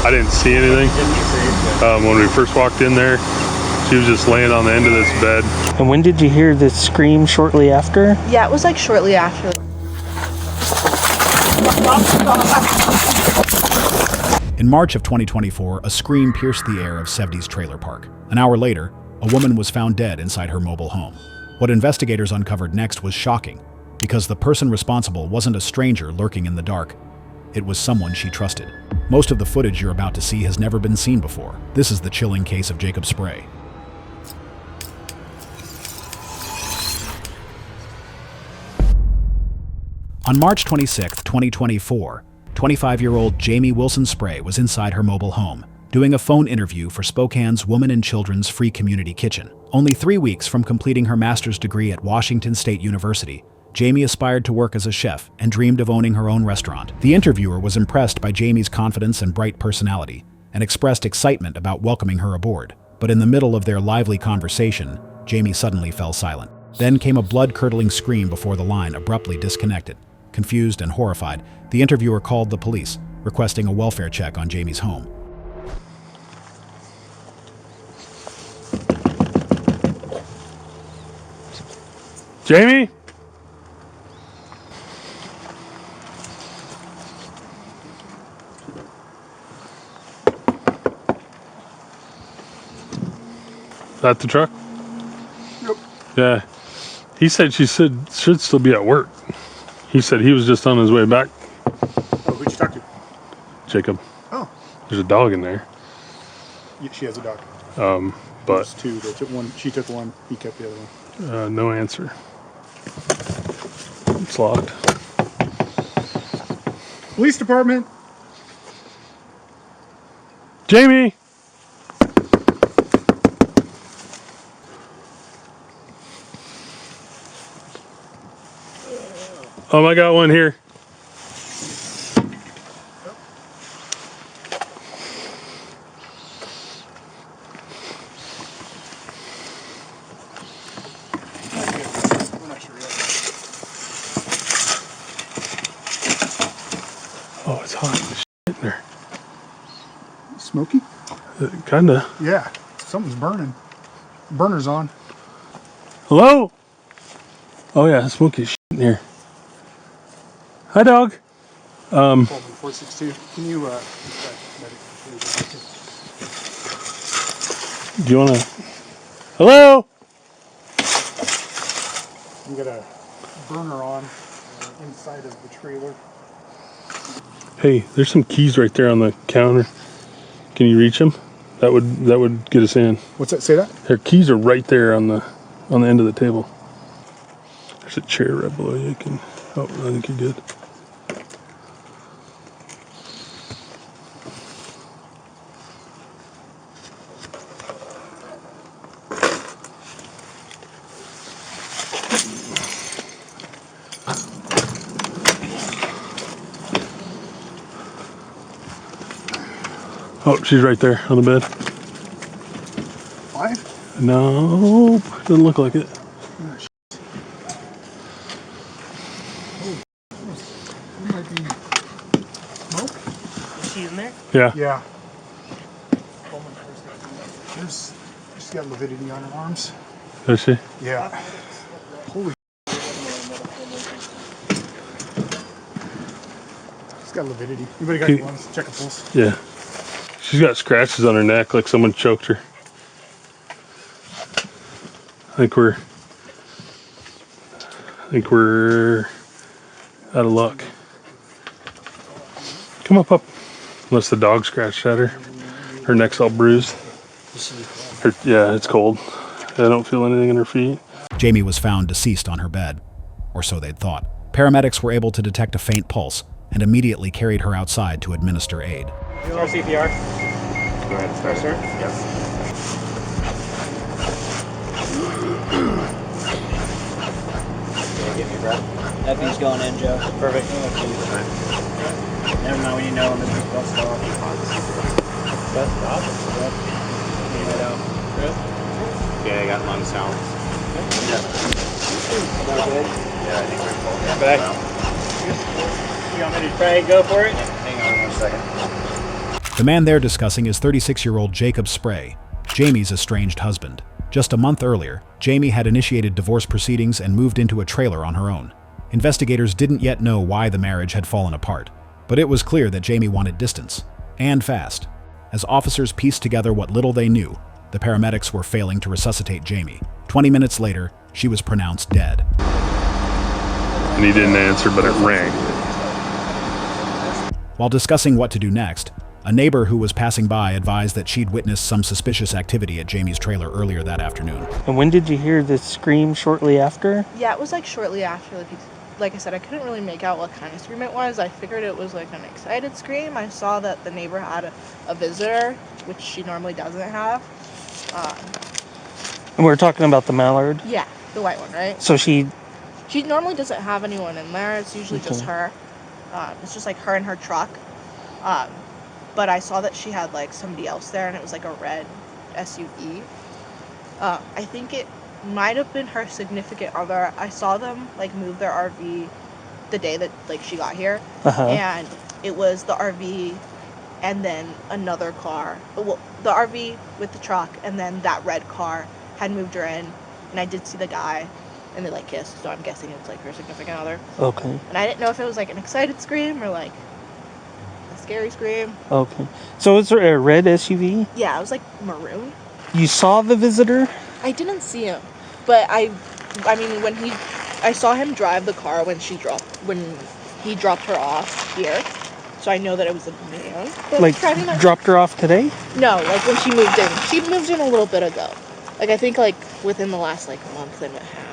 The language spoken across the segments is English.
I didn't see anything. When we first walked in there, she was just laying on the end of this bed. And when did you hear the scream? Shortly after? Yeah, it was like shortly after. In March of 2024, a scream pierced the air of Sevdes Trailer Park. An hour later, a woman was found dead inside her mobile home. What investigators uncovered next was shocking, because the person responsible wasn't a stranger lurking in the dark. It was someone she trusted. Most of the footage you're about to see has never been seen before. This is the chilling case of Jacob Spray. On March 26, 2024, 25-year-old Jamie Wilson Spray was inside her mobile home, doing a phone interview for Spokane's Women and Children's Free Community Kitchen. Only 3 weeks from completing her master's degree at Washington State University, Jamie aspired to work as a chef and dreamed of owning her own restaurant. The interviewer was impressed by Jamie's confidence and bright personality and expressed excitement about welcoming her aboard. But in the middle of their lively conversation, Jamie suddenly fell silent. Then came a blood-curdling scream before the line abruptly disconnected. Confused and horrified, the interviewer called the police, requesting a welfare check on Jamie's home. Jamie? That the truck? Yep. Yeah. He said she should still be at work. He said he was just on his way back. Oh, who'd you talk to? Jacob. Oh. There's a dog in there. Yeah, she has a dog. But There's two. They took one. She took one. He kept the other one. no answer. It's locked. Police department. Jamie! I got one here. Oh, it's hot as shit in there. Smoky? Kinda. Yeah. Something's burning. Burner's on. Hello? Oh yeah, smoky as shit in here. Hi, dog. 462. Can you, do you wanna? Hello? you got a burner on inside of the trailer. Hey, there's some keys right there on the counter. Can you reach them? That would get us in. What's that? Say that? Their keys are right there on the end of the table. There's a chair right below you. Oh, I think you're good. Oh, she's right there on the bed. 5? Nope, doesn't look like it. Smoke? Is she in there? Yeah. Yeah. She's got lividity on her arms. Does she? Yeah. Holy. She's got lividity. Anybody got any ones? Check a pulse. Yeah. She's got scratches on her neck like someone choked her. I think we're out of luck. Come up. Unless the dog scratched at her. Her neck's all bruised. Yeah, it's cold. I don't feel anything in her feet. Jamie was found deceased on her bed, or so they'd thought. Paramedics were able to detect a faint pulse and immediately carried her outside to administer aid. Start CPR. Go ahead and start, sir. Yes. Get me breath. Epi's going in, Joe. Perfect. Never mind when you know when this is bust off. Bust off? Okay, I got lung sounds. Yeah. Yeah, I think we're full. Yeah, back. You want me to try and go for it? Hang on 1 second. The man they're discussing is 36-year-old Jacob Spray, Jamie's estranged husband. Just a month earlier, Jamie had initiated divorce proceedings and moved into a trailer on her own. Investigators didn't yet know why the marriage had fallen apart, but it was clear that Jamie wanted distance, and fast. As officers pieced together what little they knew, the paramedics were failing to resuscitate Jamie. 20 minutes later, she was pronounced dead. And he didn't answer, but it rang. While discussing what to do next, a neighbor who was passing by advised that she'd witnessed some suspicious activity at Jamie's trailer earlier that afternoon. And when did you hear the scream? Shortly after? Yeah, it was like shortly after. Like I said, I couldn't really make out what kind of scream it was. I figured it was like an excited scream. I saw that the neighbor had a visitor, which she normally doesn't have. And we're talking about the mallard? Yeah, the white one, right? So she normally doesn't have anyone in there. It's usually just her. It's just like her and her truck. But I saw that she had like somebody else there, and it was like a red SUV. I think it might have been her significant other. I saw them like move their RV the day that like she got here, and it was the RV and then another car. Well, the RV with the truck and then that red car had moved her in, and I did see the guy, and they like kissed. So I'm guessing it's like her significant other. Okay. And I didn't know if it was like an excited scream or like a scary scream. Okay. So is there a red SUV? Yeah, it was like maroon. You saw the visitor? I didn't see him, but I mean, I saw him drive the car when he dropped her off here, so I know that it was a man. that was driving that dropped her off today? No, like when she moved in. She moved in a little bit ago. Like I think like within the last like month and a half.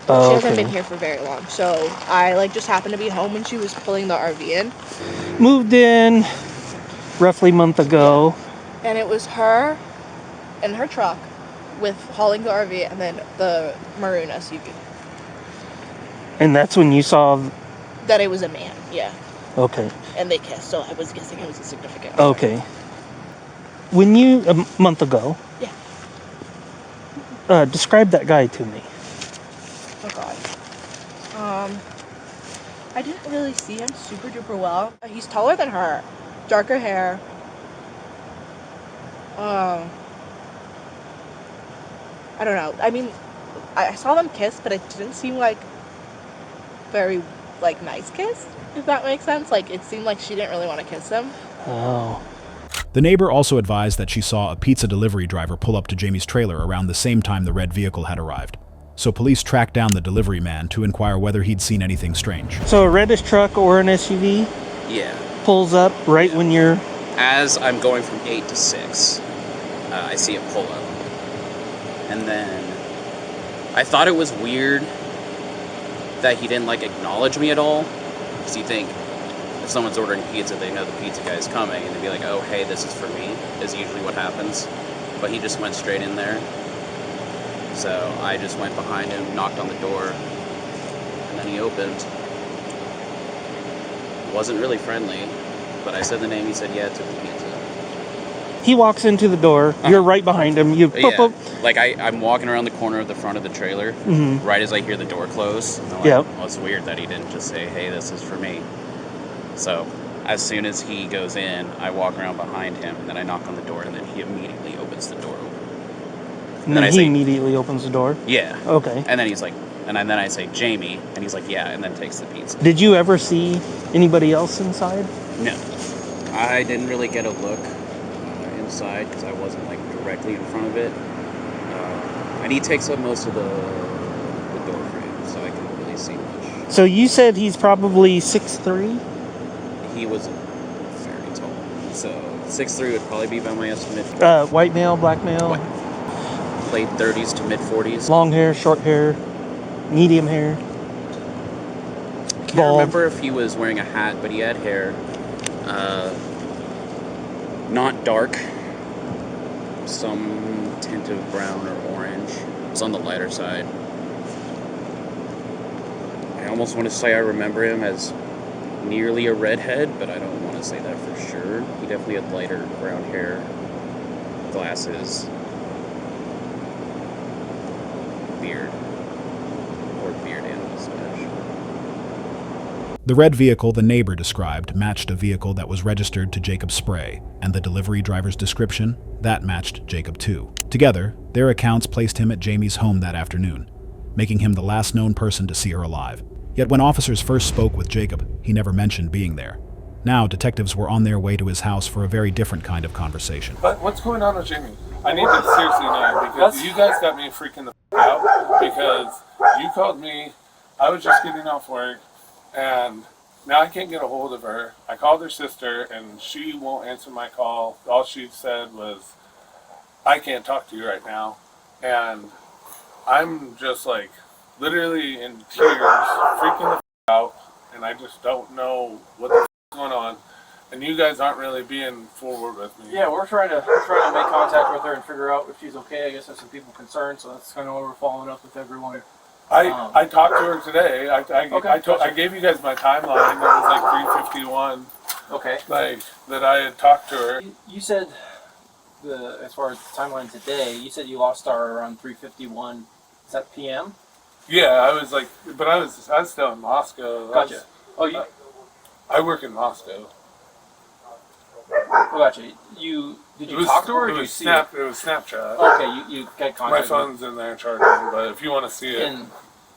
Oh, she hasn't been here for very long, so I like just happened to be home when she was pulling the RV in. Moved in roughly a month ago. And it was her and her truck with hauling the RV and then the maroon SUV. And that's when you saw... That it was a man, yeah. Okay. And they kissed, so I was guessing it was a significant other. Okay. When you... A month ago... Yeah. Describe that guy to me. Oh, God. I didn't really see him super duper well. He's taller than her. Darker hair. I don't know. I mean, I saw them kiss, but it didn't seem like very, like, nice kiss, if that makes sense. Like, it seemed like she didn't really want to kiss him. Oh. The neighbor also advised that she saw a pizza delivery driver pull up to Jamie's trailer around the same time the red vehicle had arrived. So police tracked down the delivery man to inquire whether he'd seen anything strange. So a reddish truck or an SUV Yeah. pulls up right when you're... As I'm going from 8 to 6, I see a pull up. And then I thought it was weird that he didn't like acknowledge me at all. Because you think if someone's ordering pizza, they know the pizza guy's coming, and they'd be like, oh, hey, this is for me, is usually what happens. But he just went straight in there. So I just went behind him, knocked on the door, and then he opened. Wasn't really friendly, but I said the name, he said, yeah, took the pizza. He walks into the door, you're right behind him, you Yeah, pop up. like I'm walking around the corner of the front of the trailer, right as I hear the door close. And I'm like, Yep. well, it's weird that he didn't just say, hey, this is for me. So as soon as he goes in, I walk around behind him, and then I knock on the door, and then he immediately opens the door. And then he immediately opens the door? Yeah. Okay. And then he's like, and then I say, Jamie, and he's like, yeah, and then takes the pizza. Did you ever see anybody else inside? No. I didn't really get a look inside because I wasn't like directly in front of it. And he takes up most of the door frame, so I couldn't really see much. So you said he's probably 6'3"? He was very tall. So 6'3" would probably be by my estimate. White male, black male? Late 30s to mid 40s. Long hair, short hair, medium hair? I can't remember if he was wearing a hat, but he had hair. Not dark. Some tint of brown or orange. It's on the lighter side. I almost want to say I remember him as nearly a redhead, but I don't want to say that for sure. He definitely had lighter brown hair, glasses, beard, or beard and mustache. The red vehicle the neighbor described matched a vehicle that was registered to Jacob Spray, and the delivery driver's description, that matched Jacob too. Together, their accounts placed him at Jamie's home that afternoon, making him the last known person to see her alive. Yet when officers first spoke with Jacob, he never mentioned being there. Now, detectives were on their way to his house for a very different kind of conversation. But what's going on with Jamie? I need to seriously know, because you guys got me freaking the out, because you called me, I was just getting off work, and now I can't get a hold of her. I called her sister, and she won't answer my call. All she said was, I can't talk to you right now. And I'm just like, literally in tears, freaking the out, and I just don't know what the going on. And you guys aren't really being forward with me. Yeah, we're trying to make contact with her and figure out if she's okay. I guess there's some people concerned, so that's kind of why we're following up with everyone. I talked to her today. I gave you guys my timeline. It was like 3:51. Okay. Like that I had talked to her. You said as far as the timeline today, you said you lost her around 3:51. Is that PM? Yeah, I was like, but I was still in Moscow. Gotcha. I work in Moscow. Oh, gotcha. Did you talk to her, or did you see it? It was Snapchat. Okay, you got contact. My phone's in there charging, but if you want to see it,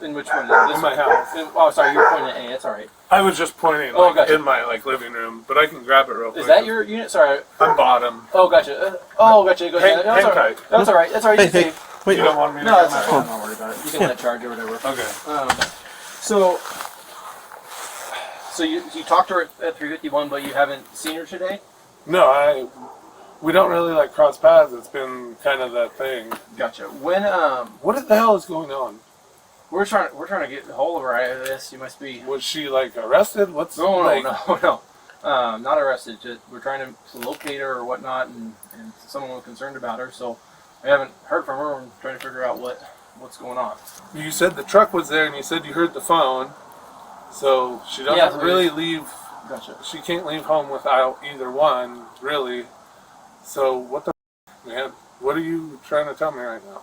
in which one? in my house. Oh, sorry, you were pointing at A. That's all right. I was just pointing gotcha. in my living room, but I can grab it real quick. Is that your unit? Sorry. I'm bottom. Oh, gotcha. Gotcha. Go ahead. Hang tight. That's all right. That's all right. Hey, wait. You don't want me to? No, that's all right. Don't worry about it. You can let it charge or whatever. Okay. So you talked to her at 3:51, but you haven't seen her today? No, we don't really cross paths. It's been kind of that thing. Gotcha. When What the hell is going on? we're trying to get a hold of her. I guess you must be. Was she arrested? What's No. Not arrested. Just, we're trying to locate her or whatnot, and someone was concerned about her. So I haven't heard from her. I'm trying to figure out what's going on. You said the truck was there, and you said you heard the phone. So she doesn't really leave. Gotcha. She can't leave home without either one, really. So what the man? What are you trying to tell me right now?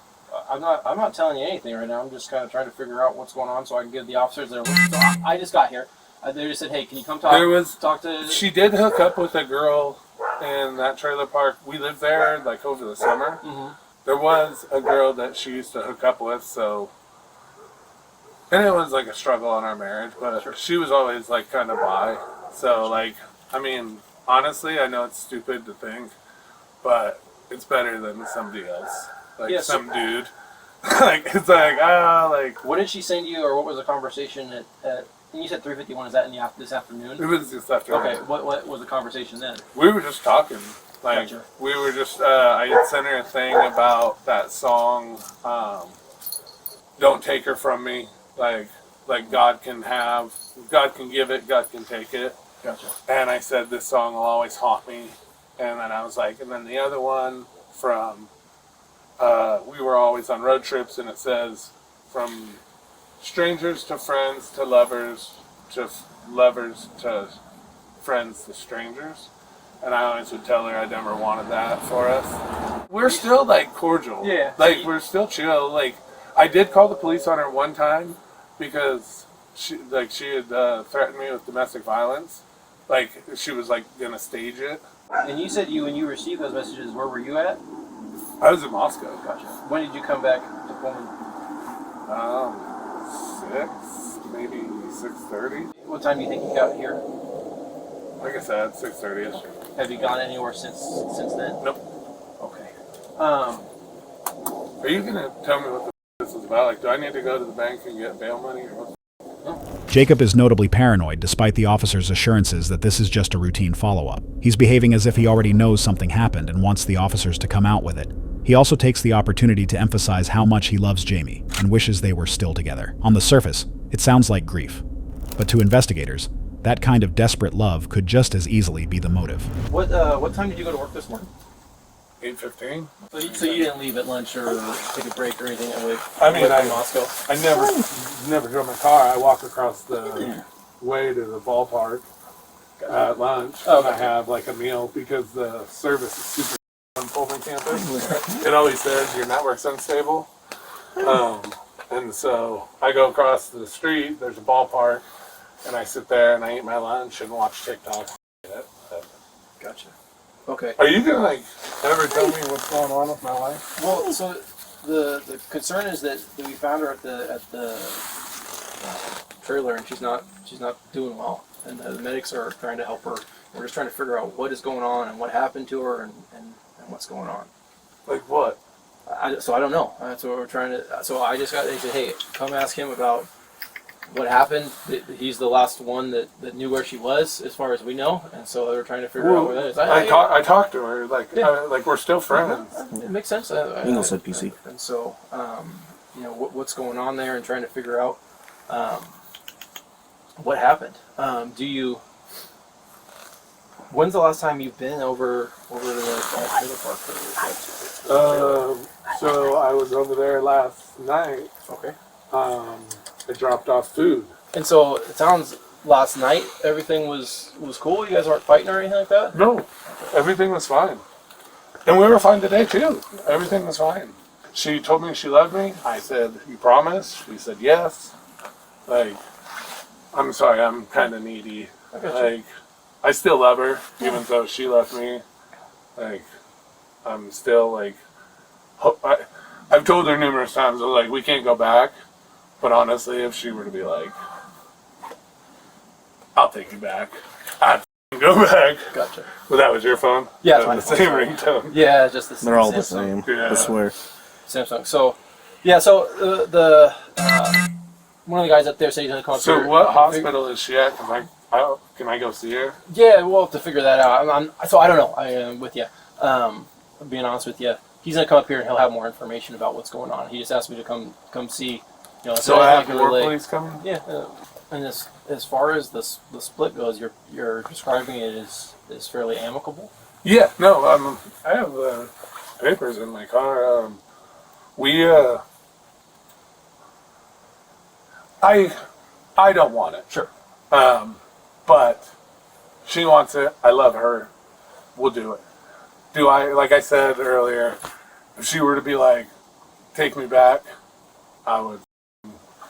I'm not telling you anything right now. I'm just kind of trying to figure out what's going on so I can give the officers there. So I just got here. They just said, "Hey, can you come talk?" Talk to. She did hook up with a girl in that trailer park. We lived there over the summer. Mm-hmm. There was a girl that she used to hook up with, and it was a struggle in our marriage. But she was always kind of bi. So I mean, honestly, I know it's stupid to think, but it's better than somebody else. Some dude. What did she say to you, or what was the conversation at you said 3:51? Is that this afternoon? It was this afternoon. Okay. What was the conversation then? We were just talking. Gotcha. We were just. I had sent her a thing about that song. Don't take her from me. God can give it, God can take it. Gotcha. And I said this song will always haunt me. And then I was and then the other one from. We were always on road trips, and it says, from strangers to friends to lovers to lovers to friends to strangers. And I always would tell her I never wanted that for us. We're still cordial. Yeah. We're still chill. I did call the police on her one time because she had threatened me with domestic violence. She was gonna stage it. And you said when you received those messages, where were you at? I was in Moscow. Gotcha. When did you come back to Pullman? 6, maybe 6:30. What time do you think you got here? Like I said, 6:30ish. Have you gone anywhere since then? Nope. Okay. Are you gonna tell me what this is about? Do I need to go to the bank and get bail money, or what? Jacob is notably paranoid despite the officer's assurances that this is just a routine follow-up. He's behaving as if he already knows something happened and wants the officers to come out with it. He also takes the opportunity to emphasize how much he loves Jamie and wishes they were still together. On the surface, it sounds like grief. But to investigators, that kind of desperate love could just as easily be the motive. What time did you go to work this morning? 8:15. So you didn't leave at lunch or take a break or anything away from Moscow? I never drove my car. I walk across the way to the ballpark at lunch, and I have a meal because the service is super on Pullman campus. It always says your network's unstable, and so I go across the street. There's a ballpark, and I sit there and I eat my lunch and watch TikTok. Gotcha. Okay. Are you gonna ever tell me what's going on with my wife? Well, so the concern is that we found her at the trailer, and she's not doing well, and the medics are trying to help her. We're just trying to figure out what is going on and what happened to her and what's going on. Like what? So I don't know. That's what we're trying to. So I just they said, hey, come ask him about what happened. He's the last one that knew where she was, as far as we know, and so they're trying to figure out where that is. I talked to her like we're still friends. It makes sense. English said PC. And so, what's going on there, and trying to figure out what happened. When's the last time you've been over to the trailer park? So I was over there last night. Okay. I dropped off food. And so it sounds last night everything was cool. You guys weren't fighting or anything like that? No, everything was fine. And we were fine today too. Everything was fine. She told me she loved me. I said, "You promise?" She said, "Yes." I'm sorry, I'm kind of needy. I still love her, even though she left me. I'm still I've told her numerous times, we can't go back. But honestly, if she were to be like, I'll take you back, I'd go back. Gotcha. Well, that was your phone? Yeah, it's the same ringtone. Yeah, just the same. They're all the same. Yeah. I swear. Samsung. So, yeah. So the one of the guys up there said he's gonna come up here. So what hospital is she at? Can I go see her? Yeah, we'll have to figure that out. So I don't know. I am with you. Being honest with you, he's gonna come up here and he'll have more information about what's going on. He just asked me to come see. So I have more police coming? Yeah. And as far as the split goes, you're describing it as fairly amicable. Yeah. No. I have papers in my car. I don't want it. Sure. But she wants it. I love her. We'll do it. Do I, like I said earlier, if she were to be like, take me back, I would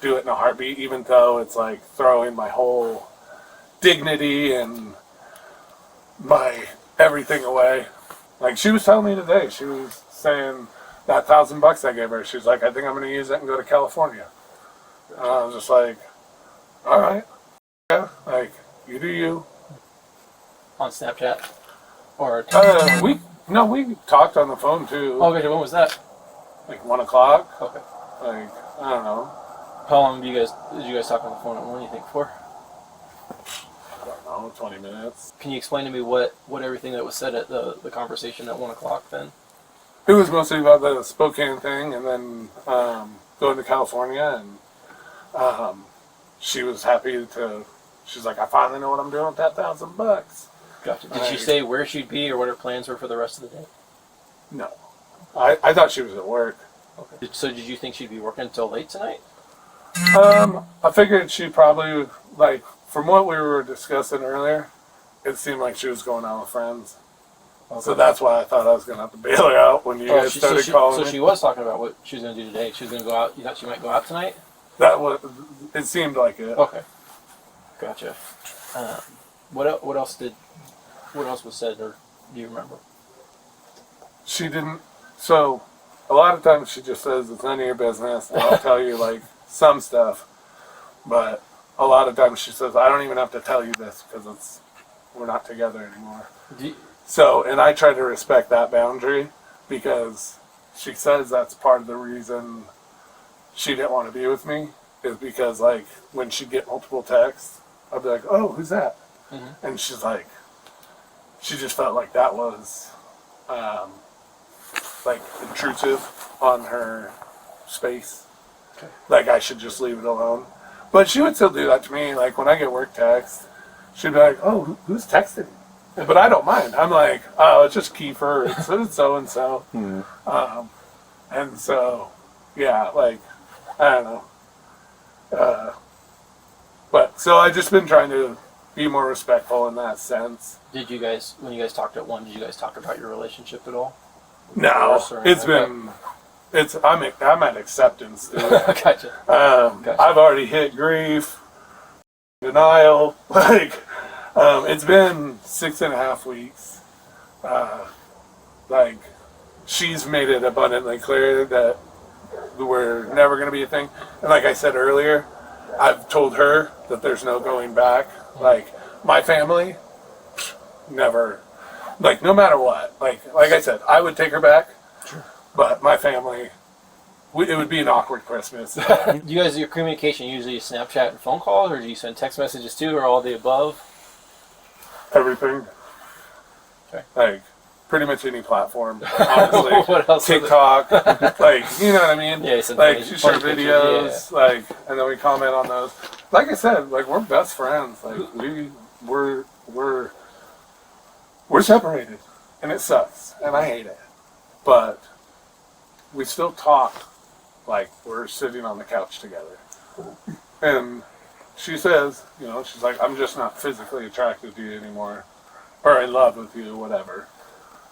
do it in a heartbeat, even though it's like throwing my whole dignity and my everything away. Like she was telling me today, she was saying that $1,000 I gave her, she's like, I think I'm going to use it and go to California. And I was just like, all right, yeah, you do you. On Snapchat? Or we talked on the phone too. Okay, when was that? 1 o'clock. Okay. I don't know. How long did you guys talk on the phone? What do you think for? I don't know, 20 minutes. Can you explain to me what everything that was said at the conversation at 1 o'clock then? It was mostly about the Spokane thing, and then going to California, and she was happy to. She's like, I finally know what I'm doing with that $1,000. Gotcha. Did she say where she'd be or what her plans were for the rest of the day? No, I thought she was at work. Okay. So did you think she'd be working until late tonight? I figured she probably from what we were discussing earlier, it seemed like she was going out with friends. Okay. So that's why I thought I was going to have to bail her out when you guys started calling me. So she was talking about what she was going to do today. She was going to go out. You thought she might go out tonight? It seemed like it. Okay. Gotcha. What else was said, or do you remember? She didn't. So a lot of times she just says it's none of your business, and I'll tell you some stuff. But a lot of times she says I don't even have to tell you this because we're not together anymore. And I try to respect that boundary because she says that's part of the reason she didn't want to be with me is because when she'd get multiple texts, I'd be like, oh, who's that? Mm-hmm. And she's like, she just felt like that was intrusive on her space. Okay. I should just leave it alone. But she would still do that to me. When I get work texts, she'd be like, oh, who's texting? But I don't mind. I'm like, oh, it's just Kiefer. It's so-and-so. Mm. And so, yeah, I don't know. But so I've just been trying to be more respectful in that sense. When you guys talked at 1, did you guys talk about your relationship at all? No, I'm at acceptance, dude. Gotcha. I've already hit grief. denial. Like, it's been 6.5 weeks. Like, she's made it abundantly clear that we're never going to be a thing. And like I said earlier, I've told her that there's no going back. Like, my family, never, like, no matter what. Like I said, I would take her back, but my family, it would be an awkward Christmas. Do you guys, your communication usually Snapchat and phone calls, or do you send text messages too, or all the above? Everything. Okay. Like, pretty much any platform, honestly. What else? TikTok, like, you know what I mean? Yeah, some like, funny- she share funny pictures, videos, like, and then we comment on those. Like I said, like, we're best friends. Like, we're separated, and it sucks, and I hate it. But we still talk like we're sitting on the couch together. And she says, you know, she's like, I'm just not physically attracted to you anymore, or in love with you, whatever.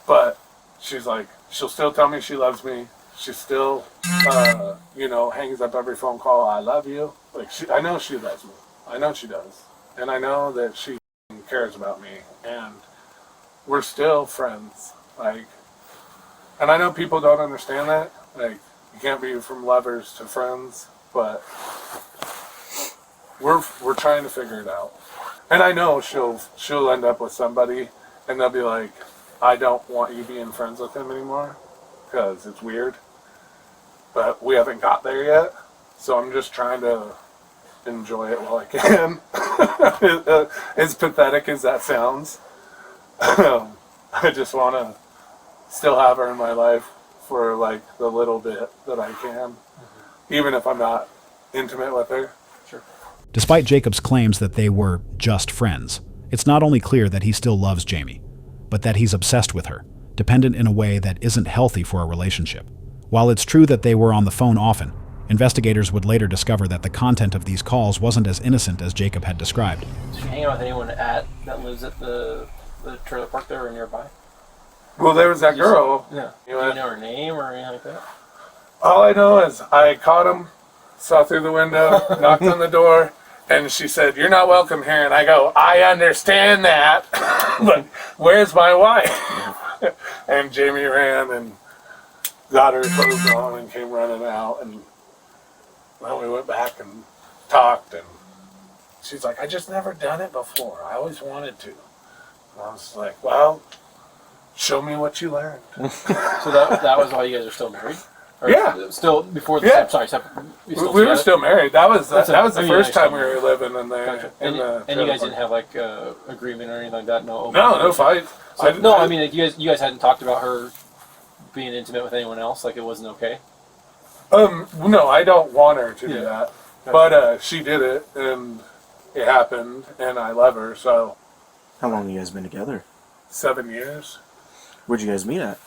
But she's like, she'll still tell me she loves me. She still, you know, hangs up every phone call. I love you. Like, I know she loves me. I know she does. And I know that she cares about me. And we're still friends. Like, and I know people don't understand that. Like, you can't be from lovers to friends. But we're trying to figure it out. And I know she'll end up with somebody, and they'll be like, I don't want you being friends with him anymore because it's weird. But we haven't got there yet, so I'm just trying to enjoy it while I can. As pathetic as that sounds, I just want to still have her in my life for like the little bit that I can, even if I'm not intimate with her. Sure. Despite Jacob's claims that they were just friends, it's not only clear that he still loves Jamie, but that he's obsessed with her, dependent in a way that isn't healthy for a relationship. While it's true that they were on the phone often, investigators would later discover that the content of these calls wasn't as innocent as Jacob had described. Did you hang out with anyone that lives at the trailer park there or nearby? Well, there was that girl. Yeah. You Do know, you know her name or anything like that? all I know is I caught him, saw through the window, knocked on the door, and she said, "You're not welcome here." And I go, "I understand that, but where's my wife?" And Jamie ran and got her clothes on and came running out. And well, we went back and talked, and she's like, "I just never done it before. I always wanted to." And I was like, "Well, show me what you learned." So that was why you guys are still married? Or Yeah. Still before the Yeah. Sorry, We were still married. That was the first time we married. were living in there. Gotcha. In And the you guys didn't have like agreement or anything like that? No. no fights. So, I mean, like, you guys hadn't talked about her being intimate with anyone else. Like, it wasn't okay. No, I don't want her to do that. Gotcha. But she did it, and it happened, and I love her. So How long have you guys been together? 7 years. Where'd you guys meet at?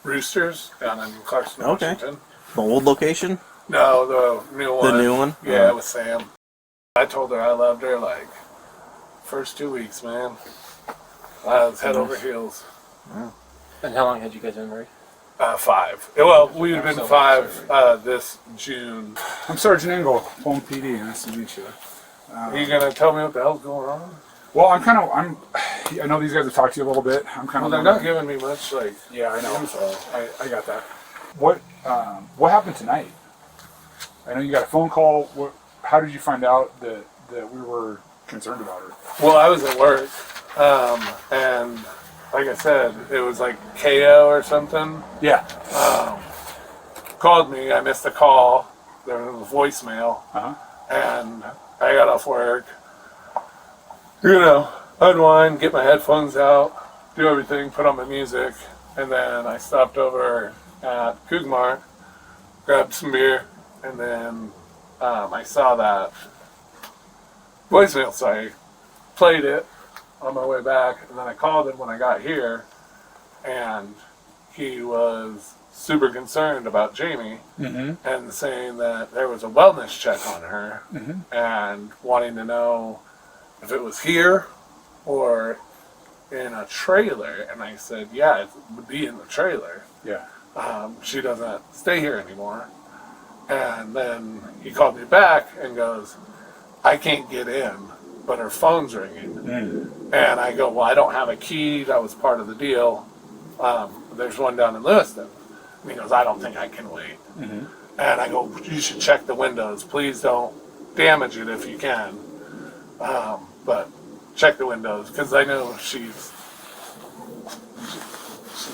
Roosters down in Clarkson, Okay. Washington. The old location? No, the new one. The new one? Yeah, with Sam. I told her I loved her like first 2 weeks, man. I was head over heels. And how long had you guys been married? 5. Well, we would have been So- 5 this June. I'm Sergeant Engel, home PD. Nice to meet you. Are you gonna tell me what the hell's going on? Well, I know these guys have talked to you a little bit. I'm kind Well, of. they're not giving me much, like, Yeah, I know. info. I got that. What happened tonight? I know you got a phone call. How did you find out that we were concerned about her? Well, I was at work, and like I said, it was like KO or something. Yeah. Called me. I missed a call. There was a voicemail, and I got off work. You know, unwind, get my headphones out, do everything, put on my music, and then I stopped over at Kugmar, grabbed some beer, and then I saw that voicemail, so I played it on my way back, and then I called him when I got here, and he was super concerned about Jamie and saying that there was a wellness check on her and wanting to know if it was here or in a trailer. And I said, yeah, it would be in the trailer. Yeah. She doesn't stay here anymore. And then he called me back and goes, I can't get in. but her phone's ringing. And I go, well, I don't have a key. That was part of the deal. There's one down in Lewiston. And he goes, I don't think I can wait. And I go, you should check the windows. Please don't damage it if you can. But check the windows, because I know she's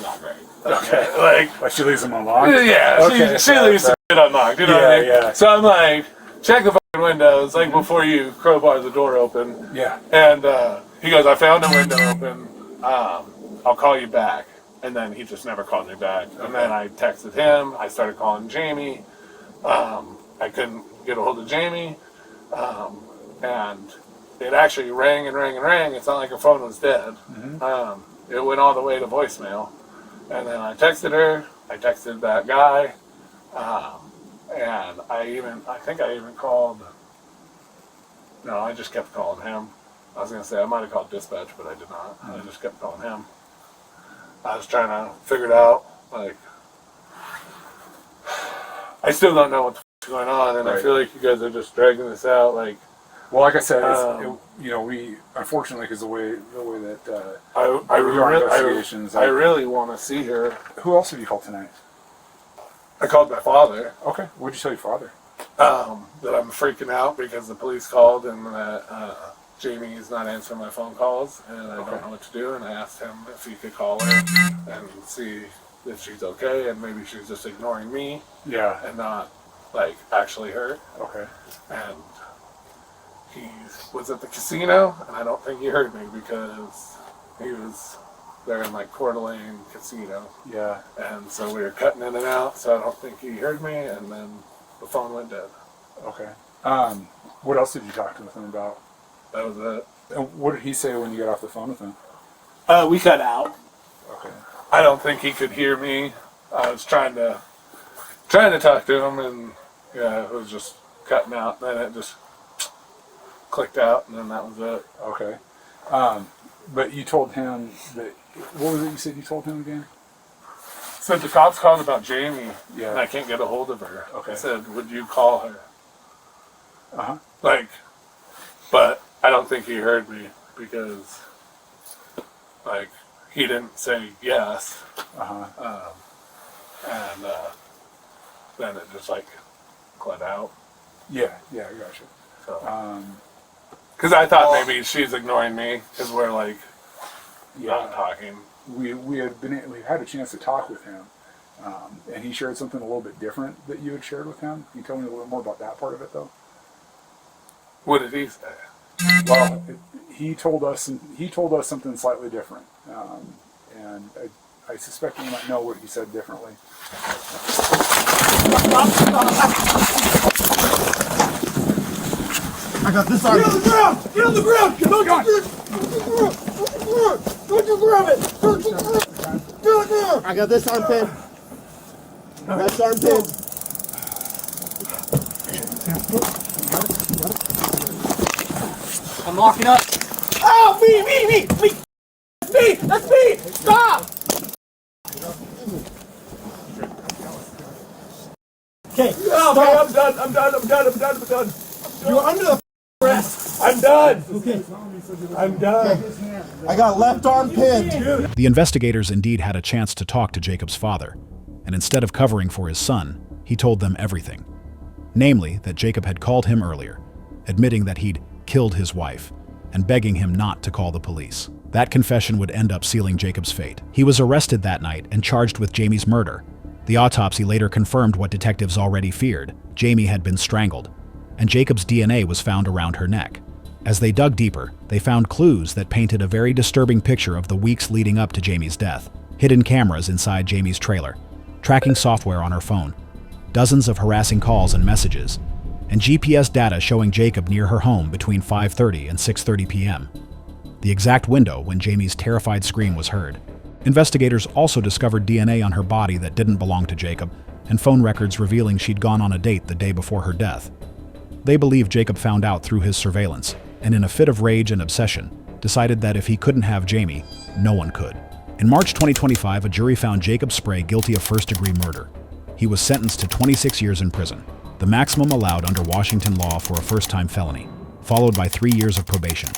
not great. Okay. Like she leaves them unlocked? Yeah, okay. she leaves it unlocked. You know what I mean? Yeah. So I'm like, check the fucking windows, like before you crowbar the door open. Yeah. And he goes, I found the window open. I'll call you back. And then he just never called me back. And then I texted him. I started calling Jamie. I couldn't get a hold of Jamie. And it actually rang and rang and rang. It's not like her phone was dead. It went all the way to voicemail. And then I texted her. I texted that guy. And I think I even called. No, I just kept calling him. I was going to say I might have called dispatch, but I did not. I just kept calling him. I was trying to figure it out. Like, I still don't know what the f*** is going on, and I feel like you guys are just dragging this out. Like, well, like I said, we unfortunately, because the way that I really want to see her. Who else have you called tonight? I called my father. Okay, what'd you tell your father? That I'm freaking out because the police called and that Jamie is not answering my phone calls, and I don't know what to do. And I asked him if he could call her and see if she's okay, and maybe she's just ignoring me. Yeah. And not like actually hurt. Okay. And he was at the casino, and I don't think he heard me because he was there in like Coeur d'Alene Casino. Yeah. And so we were cutting in and out, so I don't think he heard me, and then the phone went dead. Okay. What else did you talk to him about? That was it. And what did he say when you got off the phone with him? We cut out. Okay. I don't think he could hear me. I was trying to talk to him, and yeah, it was just cutting out. Then it just clicked out, and then that was it. Okay. But you told him that. What was it you said you told him again? Said the cops called about Jamie, Yeah. and I can't get a hold of her. Okay. I said, would you call her? Uh-huh. But I don't think he heard me because, he didn't say yes. Uh-huh. And then it just, cut out. Yeah, I gotcha. So, because I thought maybe she's ignoring me because we're, not talking. We had a chance to talk with him, and he shared something a little bit different that you had shared with him. Can you tell me a little more about that part of it, though? What did he say? Well, he told us something slightly different, and I suspect you might know what he said differently. I got this on. Get on the ground! Get on the ground! Get on the ground! Don't grab it! Don't grab it! I got this armpit. That's armpit. I'm locking up. Oh, me! That's me! Stop! Okay. Oh, man, I'm done. You're under the arrest. I'm done. Okay. I'm done. Okay. I got left arm pinned. The investigators indeed had a chance to talk to Jacob's father, and instead of covering for his son, he told them everything. Namely, that Jacob had called him earlier, admitting that he'd killed his wife, and begging him not to call the police. That confession would end up sealing Jacob's fate. He was arrested that night and charged with Jamie's murder. The autopsy later confirmed what detectives already feared. Jamie had been strangled, and Jacob's DNA was found around her neck. As they dug deeper, they found clues that painted a very disturbing picture of the weeks leading up to Jamie's death. Hidden cameras inside Jamie's trailer, tracking software on her phone, dozens of harassing calls and messages, and GPS data showing Jacob near her home between 5:30 and 6:30 p.m. The exact window when Jamie's terrified scream was heard. Investigators also discovered DNA on her body that didn't belong to Jacob, and phone records revealing she'd gone on a date the day before her death. They believe Jacob found out through his surveillance, and in a fit of rage and obsession, decided that if he couldn't have Jamie, no one could. In March 2025, a jury found Jacob Spray guilty of first-degree murder. He was sentenced to 26 years in prison, the maximum allowed under Washington law for a first-time felony. followed by 3 years of probation.